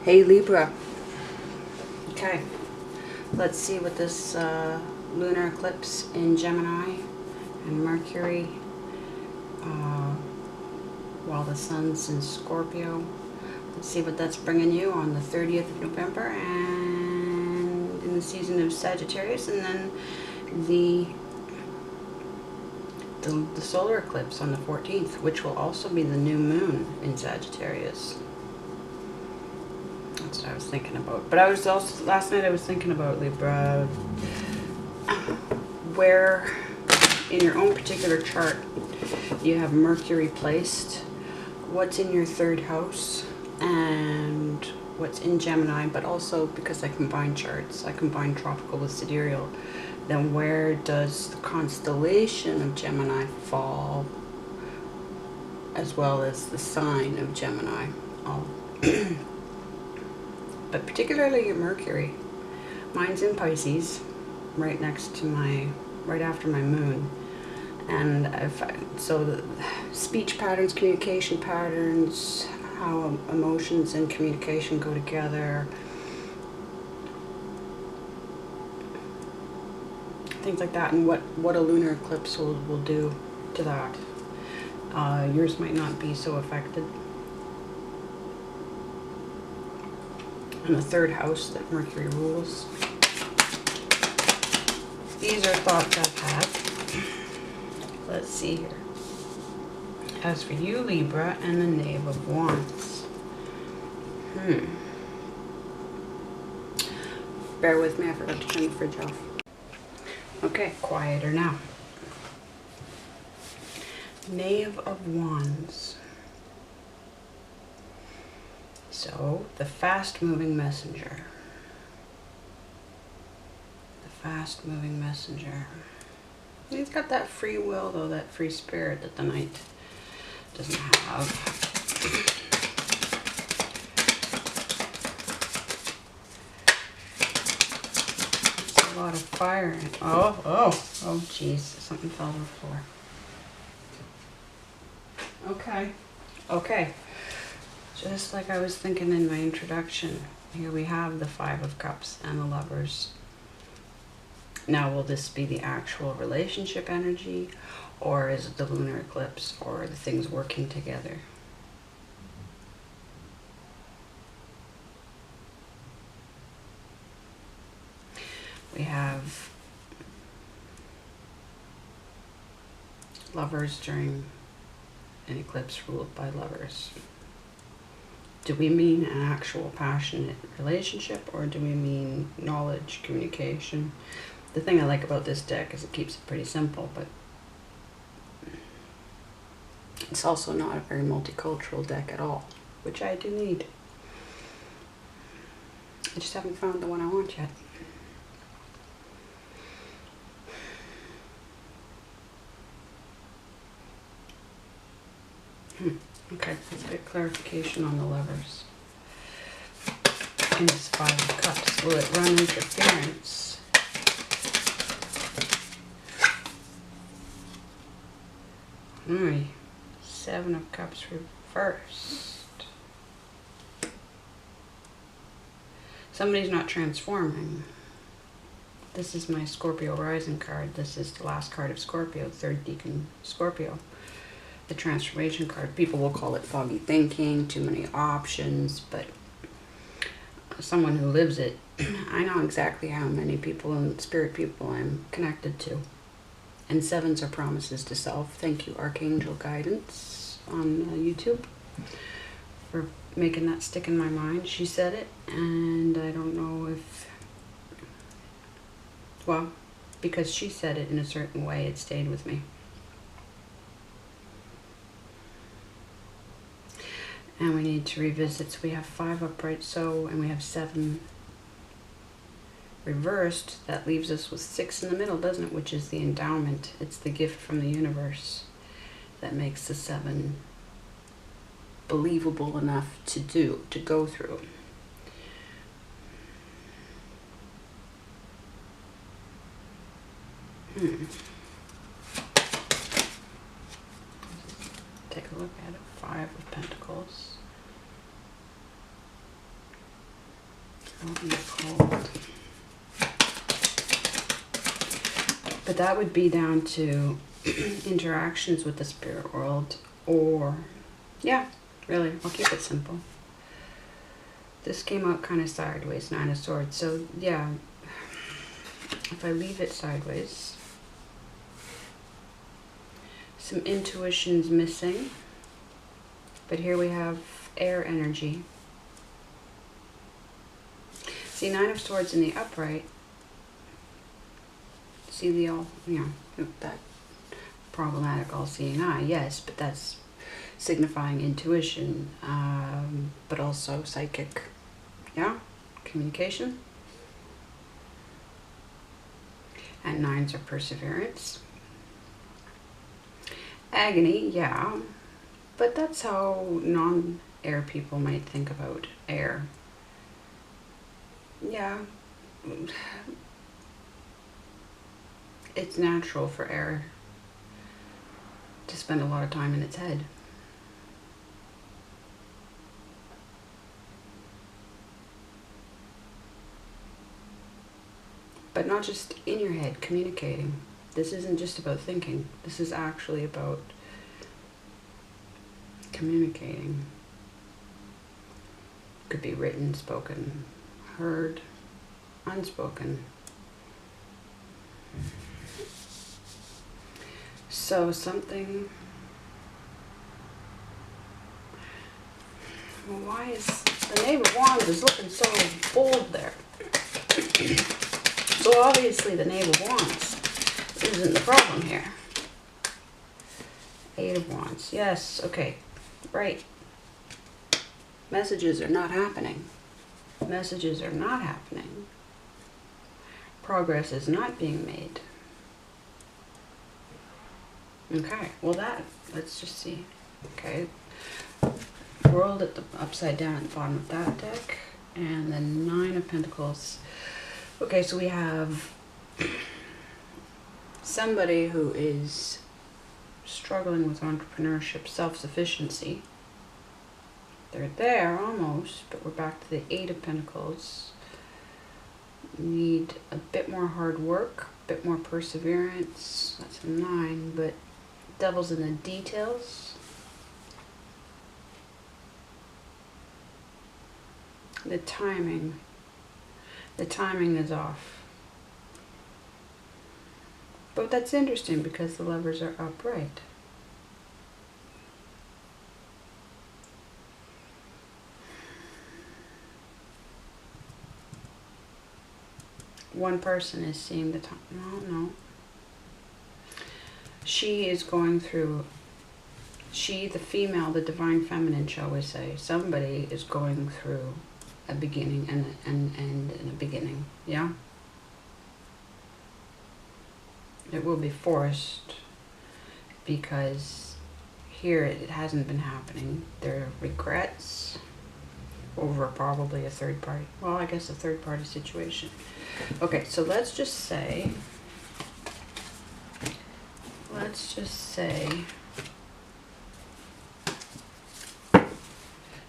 Hey Libra. Okay, let's see what this lunar eclipse in Gemini and Mercury while the sun's in Scorpio. Let's see what that's bringing you on the 30th of November and in the season of Sagittarius, and then the solar eclipse on the 14th, which will also be the new moon in Sagittarius. That's what I was thinking about. But I was also, last night I was thinking about, Libra, where in your own particular chart you have Mercury placed, what's in your third house, and what's in Gemini, but also because I combine charts, I combine tropical with sidereal, then where does the constellation of Gemini fall, as well as the sign of Gemini. But particularly your Mercury. Mine's in Pisces, right next to right after my moon. And so the speech patterns, communication patterns, how emotions and communication go together, things like that, and what a lunar eclipse will do to that. Yours might not be so affected. And the third house that Mercury rules. These are thoughts I've had. Let's see here. As for you, Libra, and the Knave of Wands. Bear with me, I forgot to turn the fridge off. Okay, quieter now. Knave of Wands. So, the fast-moving messenger. The fast-moving messenger. He's got that free will, though, that free spirit that the Knight doesn't have. It's a lot of fire. Oh, jeez, something fell on the floor. Okay. Just like I was thinking in my introduction, here we have the Five of Cups and the Lovers. Now, will this be the actual relationship energy, or is it the lunar eclipse, or the things working together? We have Lovers during an eclipse ruled by Lovers. Do we mean an actual passionate relationship, or do we mean knowledge, communication? The thing I like about this deck is it keeps it pretty simple, but it's also not a very multicultural deck at all, which I do need. I just haven't found the one I want yet. Okay, let's get clarification on the Lovers. In this Five of Cups, will it run interference? Seven of Cups reversed. Somebody's not transforming. This is my Scorpio rising card. This is the last card of Scorpio, third decan Scorpio. The transformation card. People will call it foggy thinking, too many options, but someone who lives it, I know exactly how many people and spirit people I'm connected to. And sevens are promises to self. Thank you, Archangel Guidance on YouTube, for making that stick in my mind. She said it, and I don't know if, well, because she said it in a certain way, it stayed with me. And we need to revisit. So we have 5 upright, and we have 7 reversed. That leaves us with 6 in the middle, doesn't it? Which is the endowment. It's the gift from the universe that makes the 7 believable enough to go through. Take a look at it. 5 of Pentacles. What would be called? But that would be down to interactions with the spirit world, or, yeah, really, I'll keep it simple. This came out kind of sideways, Nine of Swords. So, yeah, if I leave it sideways, some intuition's missing. But here we have air energy. See, Nine of Swords in the upright. See the all, you know, that problematic all-seeing eye, yes, but that's signifying intuition, but also psychic, yeah, communication. And nines are perseverance. Agony, yeah, but that's how non-air people might think about air. Yeah. It's natural for air to spend a lot of time in its head. But not just in your head, communicating. This isn't just about thinking. This is actually about communicating. Could be written, spoken, heard, unspoken. So something, well, why is the Knave of Wands is looking so bold there? So obviously the Knave of Wands isn't the problem here. Eight of Wands, yes, okay, right. Messages are not happening. Messages are not happening. Progress is not being made. Okay, well that, let's just see. Okay, World at the upside down at the bottom of that deck, and the Nine of Pentacles. Okay, so we have somebody who is struggling with entrepreneurship, self-sufficiency. They're there almost, but we're back to the Eight of Pentacles. Need a bit more hard work, a bit more perseverance. That's a 9, but devil's in the details. The timing is off. But that's interesting because the Lovers are upright. One person is seeing the time. No. She is going through, she, the female, the divine feminine, shall we say, somebody is going through a beginning and an end and a beginning, yeah? It will be forced because here it hasn't been happening. There are regrets over probably a third party. Well, I guess a third party situation. Okay, so let's just say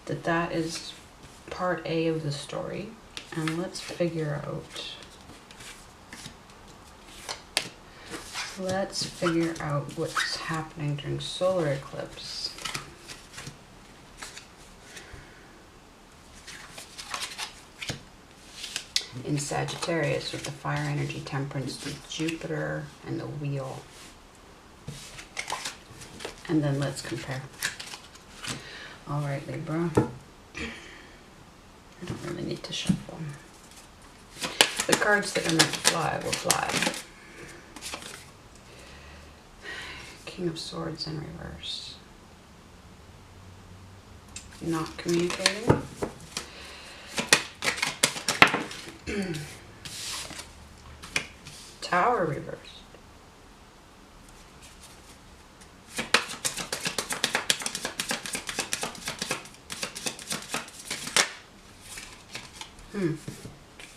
that that is part A of the story, and let's figure out what's happening during solar eclipse. In Sagittarius with the fire energy, temperance with Jupiter and the wheel. And then let's compare. All right, Libra. I don't really need to shuffle. The cards that are meant to fly will fly. King of Swords in reverse. Not communicating. Tower reversed.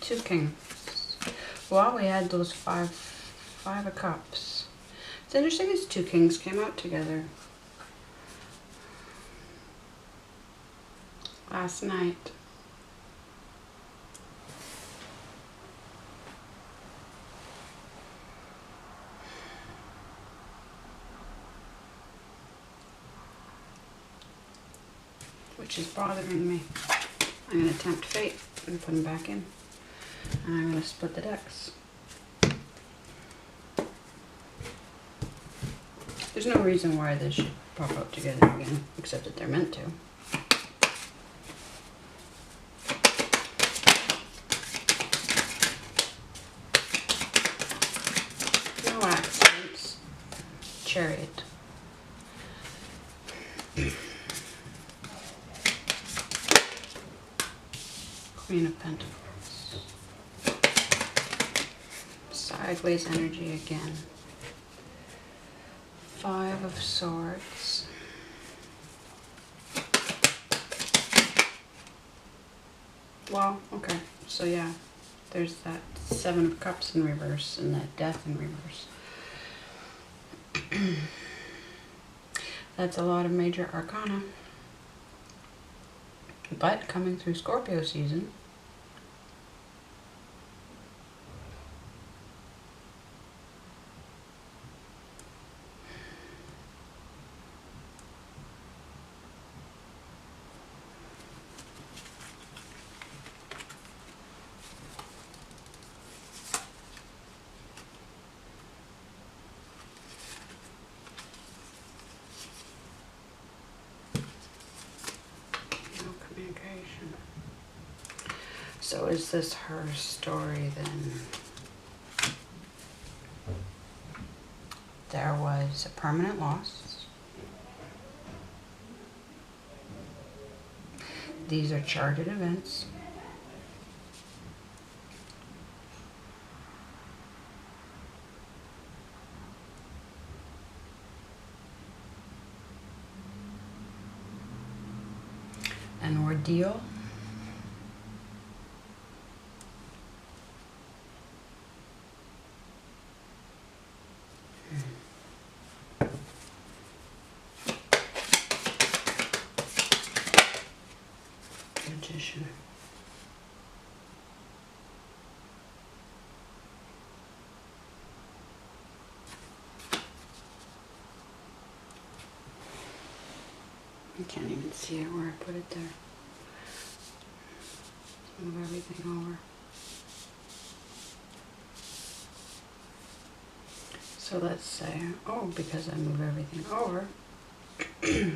Two kings. Well, we had those five of cups. It's interesting as two kings came out together last night. which is bothering me. I'm going to tempt fate and put them back in. And I'm going to split the decks. There's no reason why they should pop up together again, except that they're meant to. No accidents. Chariot. Queen of Pentacles. Sideways energy again. Five of Swords. Well, okay. So yeah, there's that Seven of Cups in reverse and that Death in reverse. That's a lot of major arcana. But coming through Scorpio season, so is this her story then? There was a permanent loss. These are charted events. An ordeal. Magician. I can't even see it where I put it there. Move everything over. So let's say, oh, because I move everything over. The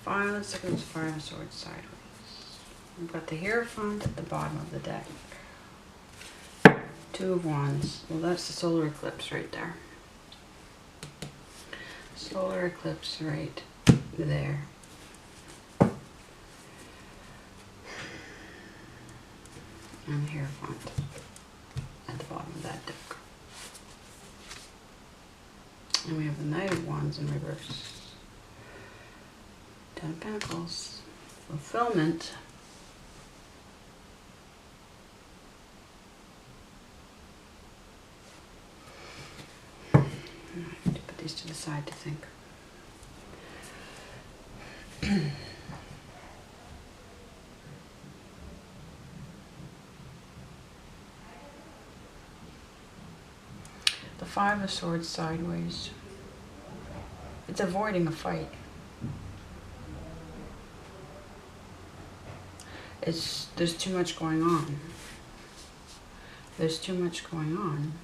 let's look at this Five of Swords sideways. We've got the Hierophant at the bottom of the deck. Two of Wands. Well, that's the solar eclipse right there. Solar eclipse right there. And the Hierophant at the bottom of that deck. And we have the Knight of Wands in reverse. Ten of Pentacles. Fulfillment. I have to put these to the side to think. The Five of Swords sideways. It's avoiding a fight. There's too much going on. There's too much going on.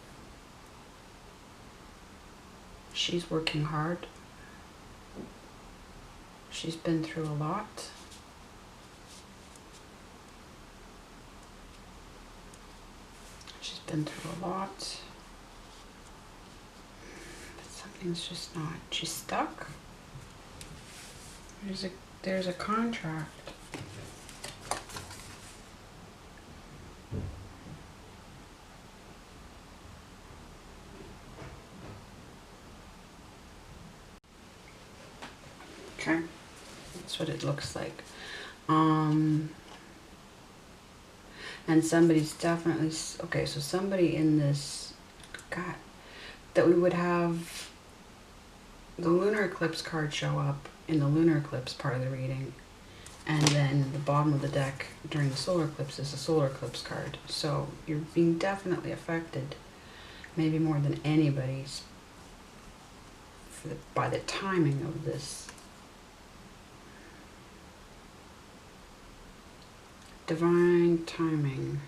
She's working hard. She's been through a lot. She's been through a lot. But something's just not. She's stuck. There's a contract. Okay, that's what it looks like. And somebody's definitely, okay, so somebody in this, God, that we would have the lunar eclipse card show up in the lunar eclipse part of the reading, And then the bottom of the deck during the solar eclipse is a solar eclipse card. So you're being definitely affected, maybe more than anybody's, by the timing of this. Divine timing.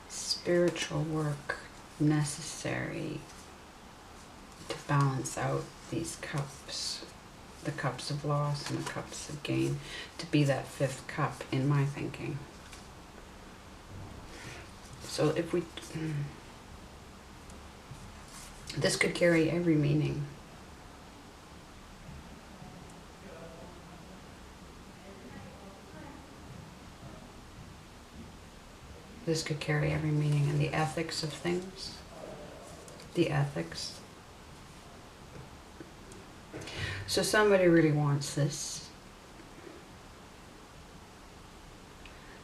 Spiritual work necessary to balance out these cups, the cups of loss and the cups of gain, to be that fifth cup in my thinking. So if we, this could carry every meaning. This could carry every meaning in the ethics of things. The ethics. So somebody really wants this.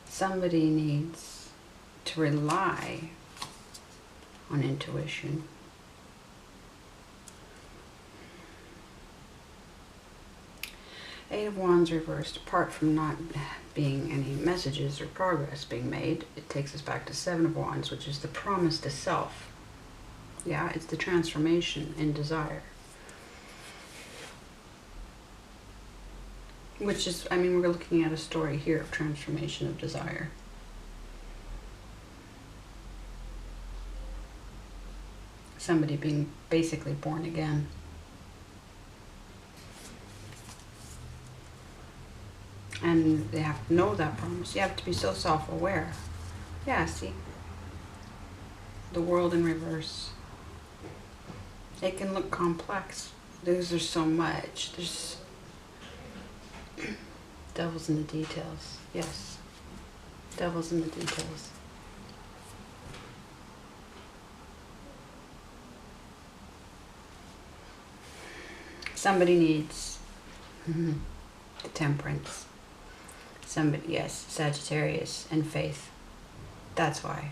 Somebody needs to rely on intuition. Eight of Wands reversed, apart from not being any messages or progress being made, it takes us back to Seven of Wands, which is the promise to self. Yeah, it's the transformation in desire. Which is, I mean, we're looking at a story here of transformation of desire. Somebody being basically born again. And they have to know that promise. You have to be so self-aware. Yeah, see? The world in reverse. It can look complex. There's so much. There's devil's in the details. Yes. Devil's in the details. Somebody needs the temperance. Somebody, yes, Sagittarius and faith. That's why.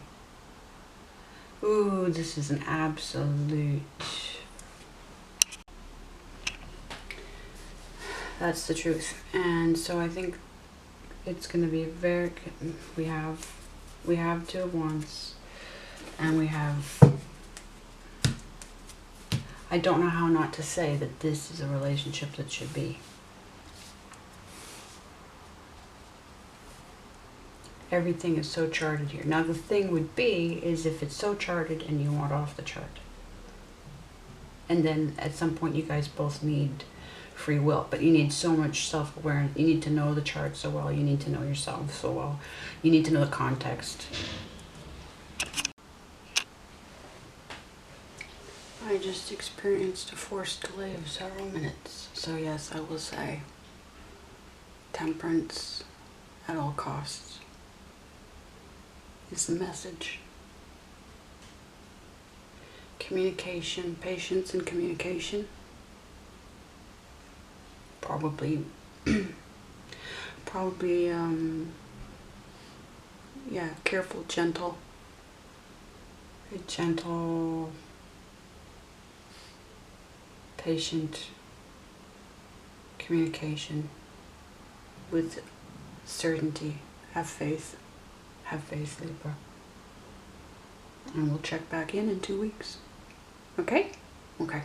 Ooh, this is an absolute. That's the truth. And so I think it's going to be very. We have Two of Wands, and we have. I don't know how not to say that this is a relationship that should be. Everything is so charted here. Now the thing would be is if it's so charted and you want off the chart. And then at some point you guys both need free will, but you need so much self-awareness. You need to know the chart so well. You need to know yourself so well. You need to know the context. I just experienced a forced delay of several minutes. So yes, I will say temperance at all costs is the message. Communication, patience and communication. Probably, yeah, careful, gentle, patient communication with certainty. Have faith. Have faith, Libra. And we'll check back in 2 weeks. Okay? Okay.